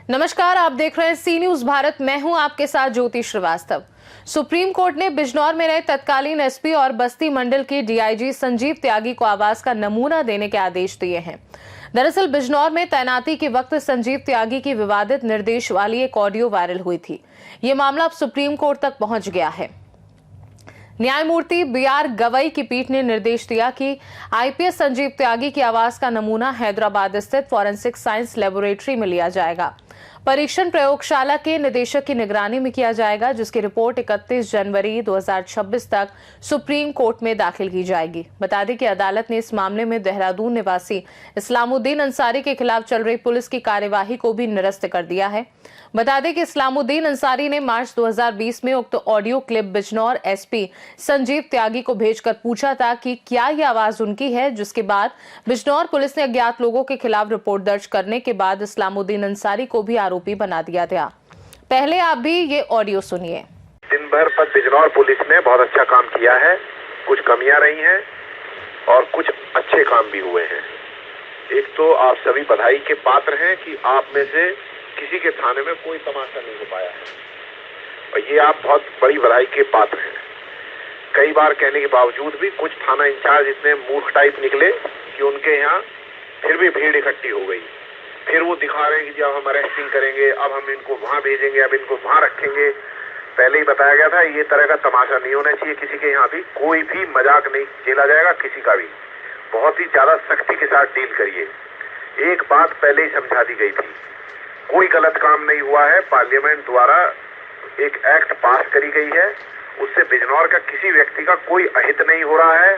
नमस्कार, आप देख रहे हैं सी न्यूज भारत। मैं हूं आपके साथ ज्योति श्रीवास्तव। सुप्रीम कोर्ट ने बिजनौर में रहे तत्कालीन एसपी और बस्ती मंडल के डीआईजी संजीव त्यागी को आवास का नमूना देने के आदेश दिए हैं। दरअसल बिजनौर में तैनाती के वक्त संजीव त्यागी की विवादित निर्देश वाली एक ऑडियो वायरल हुई थी। ये मामला अब सुप्रीम कोर्ट तक पहुंच गया है। न्यायमूर्ति बीआर गवई की पीठ ने निर्देश दिया कि आईपीएस संजीव त्यागी की आवास का नमूना हैदराबाद स्थित फॉरेंसिक साइंस लेबोरेटरी में लिया जाएगा। परीक्षण प्रयोगशाला के निदेशक की निगरानी में किया जाएगा, जिसकी रिपोर्ट 31 जनवरी 2026 तक सुप्रीम कोर्ट में दाखिल की जाएगी। बता दें कि अदालत ने इस मामले में देहरादून निवासी इस्लामुद्दीन अंसारी के खिलाफ चल रही पुलिस की कार्यवाही को भी निरस्त कर दिया है। बता दें कि इस्लामुद्दीन अंसारी ने मार्च 2020 में उक्त audio clip Bijnor SP Sanjeev Tyagi को भेजकर पूछा था कि क्या ये आवाज उनकी है, जिसके बाद बिजनौर पुलिस ने अज्ञात लोगों के खिलाफ रिपोर्ट दर्ज करने के बाद इस्लामुद्दीन अंसारी को भी आरोपी बना दिया था। पहले आप भी ये ऑडियो सुनिए। दिन भर पर बिजनौर पुलिस ने बहुत अच्छा काम किया है। कुछ कमियां रही हैं और कुछ अच्छे काम भी हुए हैं। एक तो आप सभी बधाई के पात्र हैं कि आप में से किसी के थाने में कोई तमाशा नहीं हो पाया है, और ये आप बहुत बड़ी बधाई के पात्र हैं। कई बार कहने के बावजूद भी कुछ थाना इंचार्ज इतने मूर्ख टाइप निकले कि उनके यहाँ फिर भी भीड़ इकट्ठी हो गई। फिर वो दिखा रहे हैं कि जब हम अरेस्टिंग करेंगे, अब हम इनको वहां भेजेंगे, अब इनको वहां रखेंगे। पहले ही बताया गया था ये तरह का तमाशा नहीं होना चाहिए किसी के यहाँ भी। कोई भी मजाक नहीं झेला जाएगा किसी का भी। बहुत ही ज्यादा सख्ती के साथ डील करिए। एक बात पहले ही समझा दी गई थी, कोई गलत काम नहीं हुआ है। पार्लियामेंट द्वारा एक एक्ट पास करी गई है, उससे बिजनौर का किसी व्यक्ति का कोई अहित नहीं हो रहा है।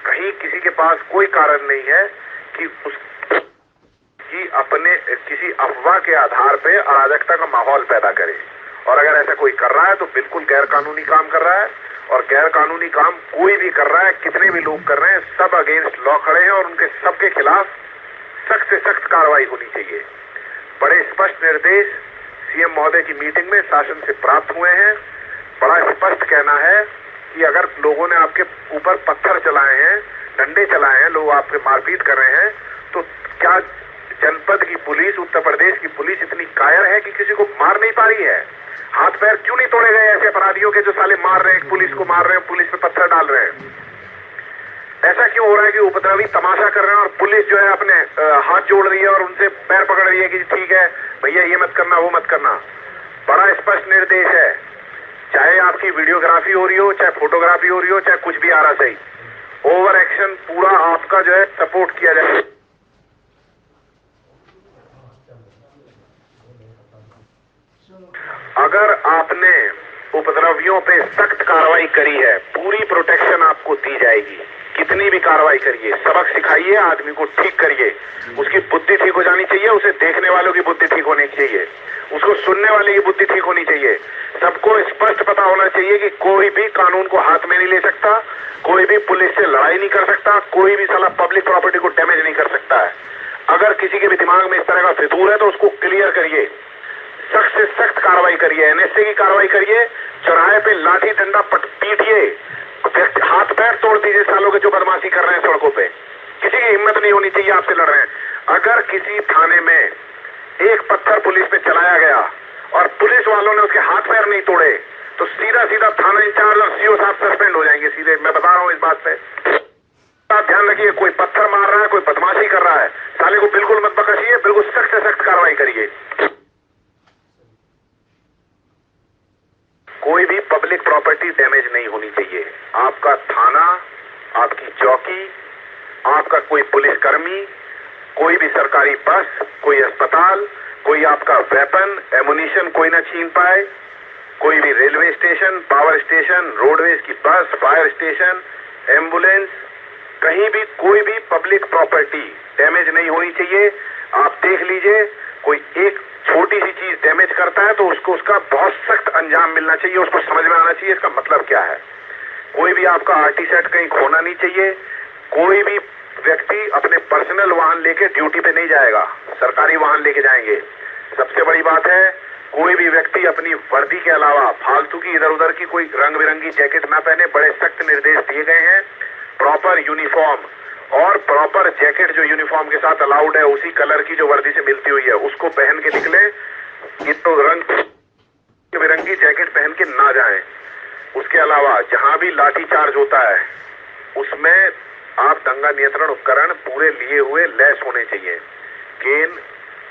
कहीं किसी के पास कोई कारण नहीं है कि अपने किसी अफवाह के आधार पे अराजकता का माहौल पैदा करे। और अगर ऐसा कोई कर रहा है तो बिल्कुल गैर कानूनी काम कर रहा है, और गैर कानूनी काम कोई भी कर रहा है, कितने भी लोग कर रहे हैं, सब अगेंस्ट लॉ खड़े हैं और उनके सबके खिलाफ सख्त से सख्त कार्रवाई होनी चाहिए। बड़े स्पष्ट निर्देश सीएम महोदय की मीटिंग में शासन से प्राप्त हुए हैं। बड़ा स्पष्ट कहना है कि अगर लोगों ने आपके ऊपर पत्थर चलाए हैं, डंडे चलाए हैं, लोग आपके मारपीट कर रहे हैं, तो क्या जनपद की पुलिस, उत्तर प्रदेश की पुलिस इतनी कायर है कि किसी को मार नहीं पा रही है? हाथ पैर क्यों नहीं तोड़े गए ऐसे अपराधियों के जो साले मार रहे हैं, पुलिस को मार रहे हैं, पुलिस पे पत्थर डाल रहे हैं? ऐसा क्यों हो रहा है कि उपद्रवी तमाशा कर रहे हैं और पुलिस जो है अपने हाथ जोड़ रही है और उनसे पैर पकड़ रही है कि ठीक है भैया ये मत करना, वो मत करना? बड़ा स्पष्ट निर्देश है, चाहे आपकी वीडियोग्राफी हो रही हो, चाहे फोटोग्राफी हो रही हो, चाहे कुछ भी आ रहा सही, ओवर एक्शन पूरा आपका जो है सपोर्ट किया जाए। अगर आपने उपद्रवियों पे सख्त कार्रवाई करी है, पूरी प्रोटेक्शन आपको दी जाएगी। कितनी भी कार्रवाई करिए, सबक सिखाइए, आदमी को ठीक करिए। उसकी बुद्धि ठीक हो जानी चाहिए, उसे देखने वालों की बुद्धि ठीक होनी चाहिए, उसको सुनने वाले की बुद्धि ठीक होनी चाहिए। सबको स्पष्ट पता होना चाहिए कि कोई भी कानून को हाथ में नहीं ले सकता, कोई भी पुलिस से लड़ाई नहीं कर सकता, कोई भी साला पब्लिक प्रॉपर्टी को डैमेज नहीं कर सकता है। अगर किसी के भी दिमाग में इस तरह का फितूर है तो उसको क्लियर करिए, सख्त से सख्त कार्रवाई करिए, एनएसए की कार्रवाई करिए, चौराहे पे लाठी डंडा पीटिए, हाथ पैर तोड़ दीजिए सालों के जो बदमाशी कर रहे हैं सड़कों पे। किसी की हिम्मत नहीं होनी चाहिए आपसे लड़ रहे हैं। अगर किसी थाने में एक पत्थर पुलिस पे चलाया गया और पुलिस वालों ने उसके हाथ पैर नहीं तोड़े तो सीधा सीधा थाना इंचार्ज और सीओ साहब सस्पेंड हो जाएंगे सीधे। मैं बता रहा हूं इस बात पे। आप ध्यान रखिए, कोई पत्थर मार रहा है, कोई बदमाशी कर रहा है, साले को बिल्कुल मत बख्शिए, बिल्कुल सख्त से सख्त कार्रवाई करिए। कोई भी पब्लिक प्रॉपर्टी डैमेज नहीं होनी चाहिए। आपका थाना, आपकी चौकी, आपका कोई पुलिसकर्मी, कोई भी सरकारी बस, कोई अस्पताल, कोई आपका वेपन, एमुनिशन कोई ना छीन पाए। कोई भी railway station, power station, roadways की बस, फायर स्टेशन, एम्बुलेंस, कहीं भी कोई भी पब्लिक प्रॉपर्टी डैमेज नहीं होनी चाहिए। आप देख लीजिए, कोई एक छोटी सी चीज डैमेज करता है तो उसको उसका बहुत सख्त अंजाम मिलना चाहिए, उसको समझ में आना चाहिए इसका मतलब क्या है। कोई भी आपका आरटी सेट कहीं खोना नहीं चाहिए। कोई भी व्यक्ति अपने पर्सनल वाहन लेके ड्यूटी पे नहीं जाएगा, सरकारी वाहन लेके जाएंगे। सबसे बड़ी बात है, कोई भी व्यक्ति अपनी वर्दी के अलावा फालतू की इधर उधर की कोई रंग बिरंगी जैकेट ना पहने। बड़े सख्त निर्देश दिए गए हैं। प्रॉपर यूनिफॉर्म और प्रॉपर जैकेट जो यूनिफॉर्म के साथ अलाउड है, उसी कलर की जो वर्दी से मिलती हुई है, उसको पहन के निकले। ये तो रंग बिरंगी जैकेट पहन के ना जाएं। उसके अलावा जहां भी लाठी चार्ज होता है उसमें आप दंगा नियंत्रण उपकरण पूरे लिए हुए लैस होने चाहिए, केन,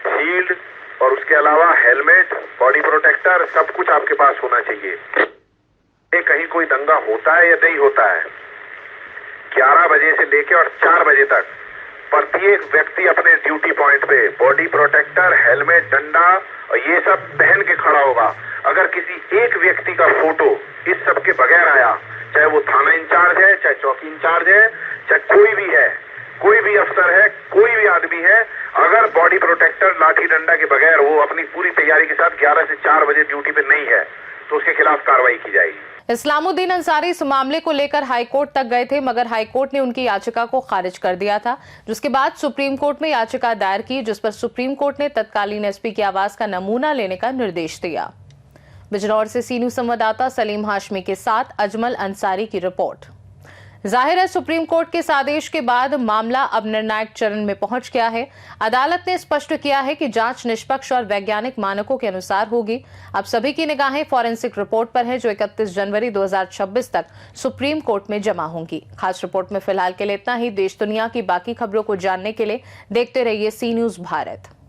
शील्ड और उसके अलावा हेलमेट, बॉडी प्रोटेक्टर, सब कुछ आपके पास होना चाहिए। ये कहीं कोई दंगा होता है या नहीं होता है, 11 बजे से लेकर और 4 बजे तक प्रत्येक व्यक्ति अपने ड्यूटी पॉइंट पे बॉडी प्रोटेक्टर, हेलमेट, डंडा और ये सब पहन के खड़ा होगा। अगर किसी एक व्यक्ति का फोटो इस सब के बगैर आया, चाहे वो थाना इंचार्ज है, चाहे चौकी इंचार्ज है, चाहे कोई भी है, कोई भी अफसर है, कोई भी आदमी है, अगर बॉडी प्रोटेक्टर, लाठी डंडा के बगैर वो अपनी पूरी तैयारी के साथ 11 से 4 बजे ड्यूटी पे नहीं है तो उसके खिलाफ कार्रवाई की जाएगी। इस्लामुद्दीन अंसारी इस मामले को लेकर हाईकोर्ट तक गए थे, मगर हाईकोर्ट ने उनकी याचिका को खारिज कर दिया था, जिसके बाद सुप्रीम कोर्ट में याचिका दायर की, जिस पर सुप्रीम कोर्ट ने तत्कालीन एसपी की आवाज का नमूना लेने का निर्देश दिया। बिजनौर से सी न्यूज संवाददाता सलीम हाशमी के साथ अजमल अंसारी की रिपोर्ट। जाहिर है सुप्रीम कोर्ट के इस आदेश के बाद मामला अब निर्णायक चरण में पहुंच गया है। अदालत ने स्पष्ट किया है कि जांच निष्पक्ष और वैज्ञानिक मानकों के अनुसार होगी। अब सभी की निगाहें फॉरेंसिक रिपोर्ट पर है, जो 31 जनवरी 2026 तक सुप्रीम कोर्ट में जमा होंगी। खास रिपोर्ट में फिलहाल के लिए इतना ही। देश दुनिया की बाकी खबरों को जानने के लिए देखते रहिए सी न्यूज भारत।